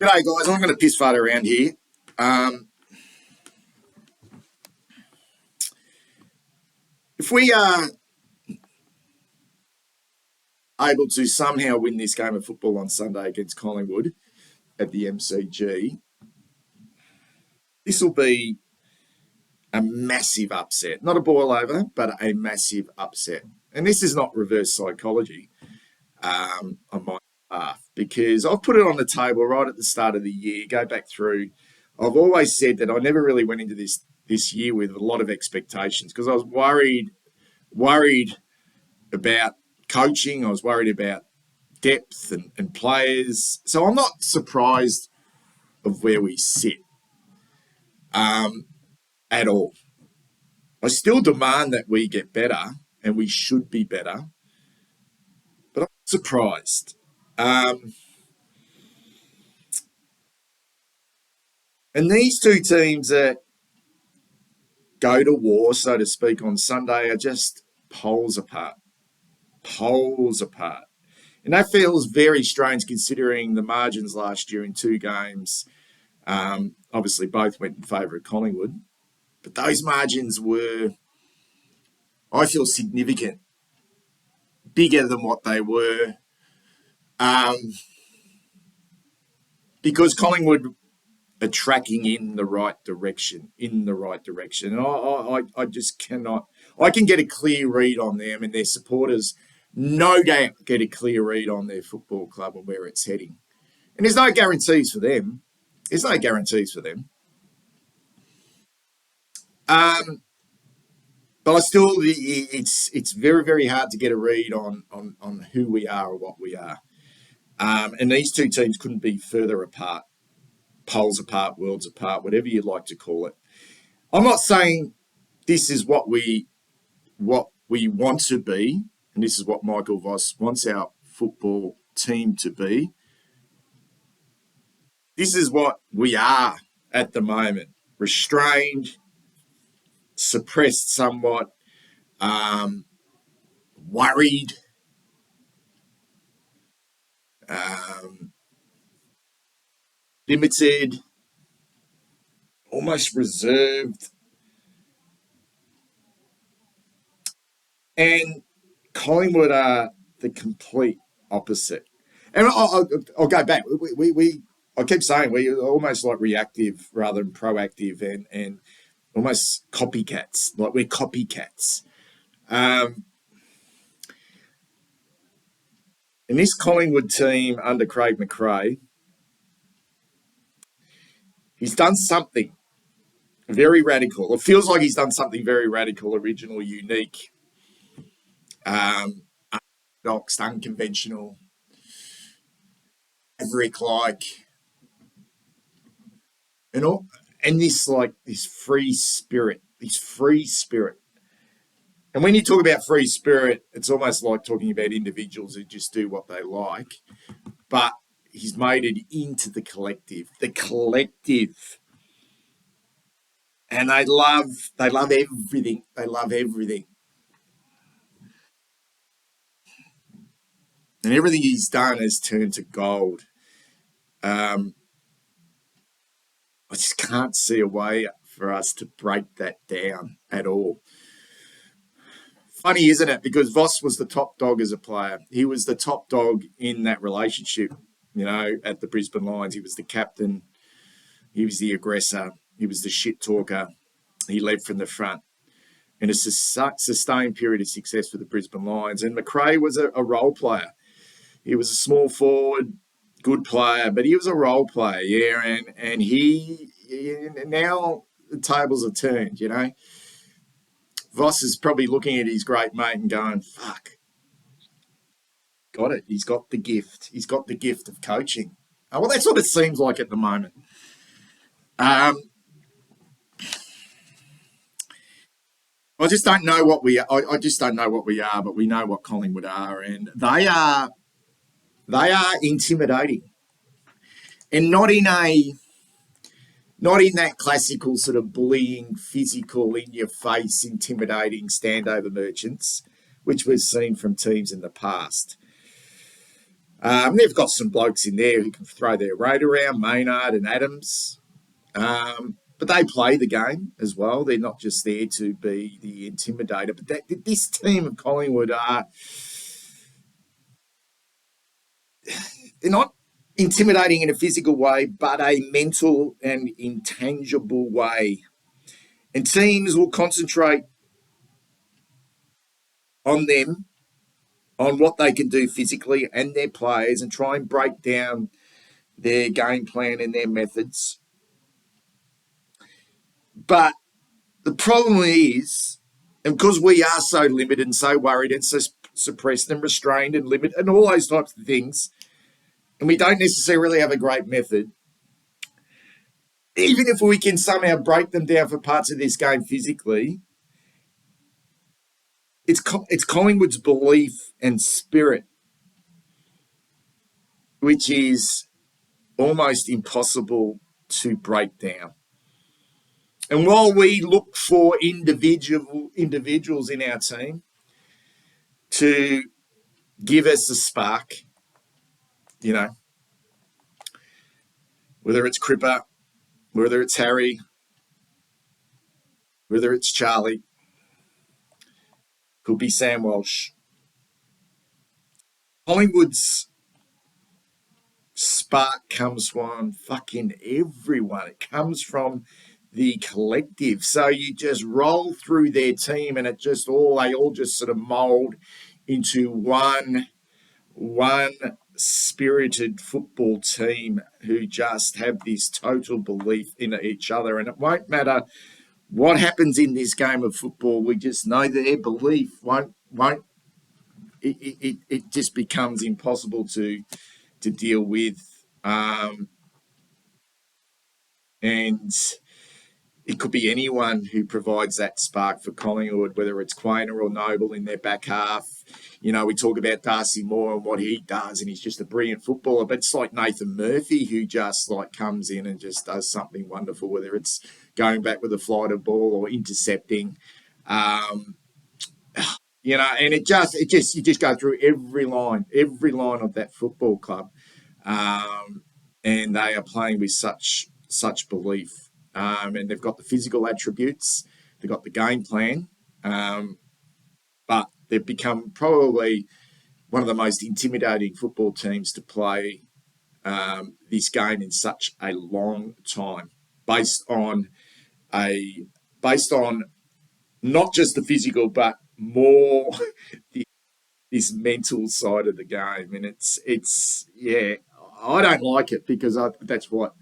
G'day, guys. I'm going to piss fart around here. Um, if we are able to somehow win this game of football on Sunday against Collingwood at the MCG, this will be a massive upset. Not a boil over, but a massive upset. And this is not reverse psychology on my behalf, because I've put it on the table right at the start of the year. Go back through. I've always said that I never really went into this year with a lot of expectations because I was worried about coaching. I was worried about depth and players. So I'm not surprised of where we sit at all. I still demand that we get better, and we should be better, but I'm surprised. And these two teams that go to war, so to speak, on Sunday are just poles apart. Poles apart. And that feels very strange considering the margins last year in two games. Obviously, both went in favour of Collingwood. But those margins were, I feel, significant, bigger than what they were. Because Collingwood are tracking in the right direction. And I just cannot, I can get a clear read on them, and their supporters no doubt get a clear read on their football club and where it's heading. And there's no guarantees for them. But I still, it's very, very hard to get a read on who we are or what we are. And these two teams couldn't be further apart, poles apart, worlds apart, whatever you'd like to call it. I'm not saying this is what we want to be, and this is what Michael Voss wants our football team to be. This is what we are at the moment: restrained, suppressed somewhat, worried, limited, almost reserved. And Collingwood are the complete opposite. And I'll go back. I keep saying we're almost like reactive rather than proactive, and almost copycats. Like we're copycats. And this Collingwood team under Craig McRae, he's done something very radical. It feels like he's done something very radical, original, unique, unorthodox, unconventional, maverick-like, and this free spirit. And when you talk about free spirit, it's almost like talking about individuals who just do what they like. But he's made it into the collective. And they love everything. And everything he's done has turned to gold. I just can't see a way for us to break that down at all. Funny, isn't it? Because Voss was the top dog as a player. He was the top dog in that relationship, at the Brisbane Lions. He was the captain. He was the aggressor. He was the shit talker. He led from the front. And it's a sustained period of success for the Brisbane Lions. And McRae was a role player. He was a small forward, good player, but he was a role player, yeah. And now the tables are turned, Voss is probably looking at his great mate and going, fuck, got it. He's got the gift. He's got the gift of coaching. Well, that's what it seems like at the moment. I just don't know what we are. I just don't know what we are, but we know what Collingwood are, and they are intimidating, and not in that classical sort of bullying, physical, in-your-face, intimidating standover merchants, which we've seen from teams in the past. They've got some blokes in there who can throw their weight around, Maynard and Adams. But they play the game as well. They're not just there to be the intimidator. But this team of Collingwood they're not intimidating in a physical way, but a mental and intangible way. And teams will concentrate on them, on what they can do physically and their players, and try and break down their game plan and their methods. But the problem is, and because we are so limited and so worried and so suppressed and restrained and limited and all those types of things, and we don't necessarily have a great method, even if we can somehow break them down for parts of this game physically, it's Collingwood's belief and spirit, which is almost impossible to break down. And while we look for individuals in our team to give us a spark, you know, whether it's Cripper, whether it's Harry, whether it's Charlie, could be Sam Walsh. Collingwood's spark comes from fucking everyone. It comes from the collective. So you just roll through their team and they all just sort of mold into one spirited football team who just have this total belief in each other. And it won't matter what happens in this game of football. We just know that their belief won't it just becomes impossible to deal with. And it could be anyone who provides that spark for Collingwood, whether it's Quainer or Noble in their back half. You know, we talk about Darcy Moore and what he does, and he's just a brilliant footballer. But it's like Nathan Murphy who just like comes in and just does something wonderful, whether it's going back with a flight of ball or intercepting. Um, you know, and you just go through every line of that football club, um, and they are playing with such belief, and they've got the physical attributes, they've got the game plan, but they've become probably one of the most intimidating football teams to play this game in such a long time, based on a based on not just the physical, but more this mental side of the game, and it's yeah, I don't like it because that's what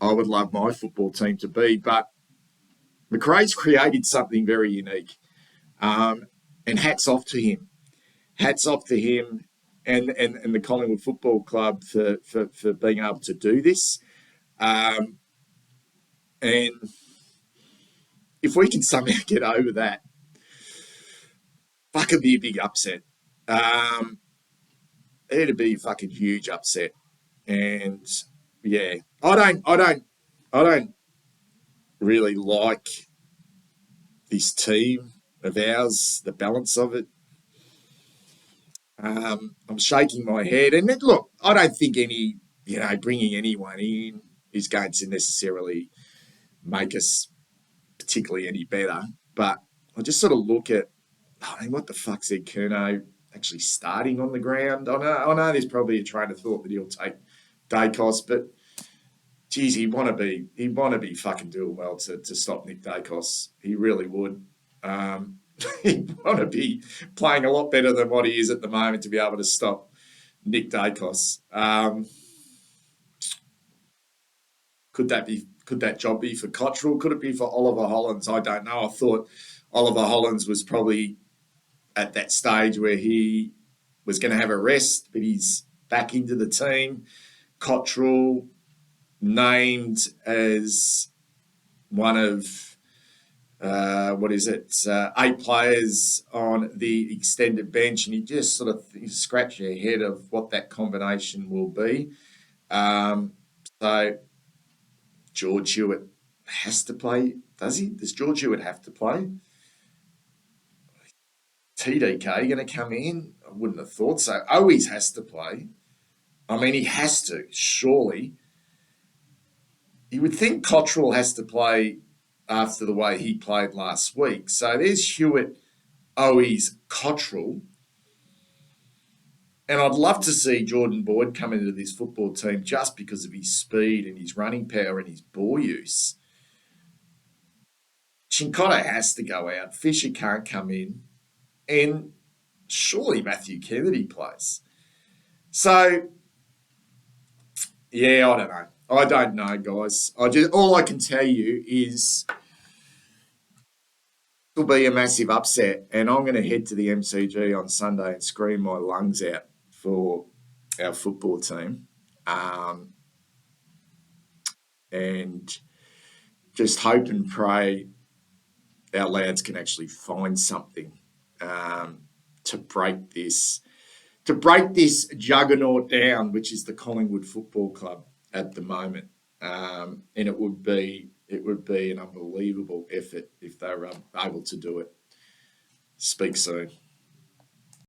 I would love my football team to be. But McRae's created something very unique, and hats off to him. Hats off to him and the Collingwood Football Club for being able to do this. Um, and if we can somehow get over that, fuck, it'd be a big upset. Um, it'd be a fucking huge upset. And yeah, I don't really like this team of ours, the balance of it. I'm shaking my head, and look, I don't think bringing anyone in is going to necessarily make us particularly any better. But I just sort of look at, I mean, what the fuck's Ed Curnow actually starting on the ground? I know there's probably a train of thought that he'll take Dacos, but geez, he'd want to be fucking doing well to stop Nick Dacos. He really would. He'd want to be playing a lot better than what he is at the moment to be able to stop Nick Dacos. Could that job be for Cottrell? Could it be for Oliver Hollands? I don't know. I thought Oliver Hollands was probably at that stage where he was going to have a rest, but he's back into the team. Cottrell named as one of 8 players on the extended bench, and you scratch your head of what that combination will be. So George Hewitt has to play, does he? Does George Hewitt have to play? TDK going to come in? I wouldn't have thought so. Owies has to play. I mean, he has to, surely. You would think Cottrell has to play after the way he played last week. So there's Hewitt, Owies, Cottrell. And I'd love to see Jordan Boyd come into this football team just because of his speed and his running power and his ball use. Chincotta has to go out. Fisher can't come in. And surely Matthew Kennedy plays. So, yeah, I don't know. I don't know, guys. All I can tell you is it'll be a massive upset, and I'm going to head to the MCG on Sunday and scream my lungs out for our football team, and just hope and pray our lads can actually find something to break this juggernaut down, which is the Collingwood Football Club at the moment. And it would be an unbelievable effort if they were able to do it. Speak soon.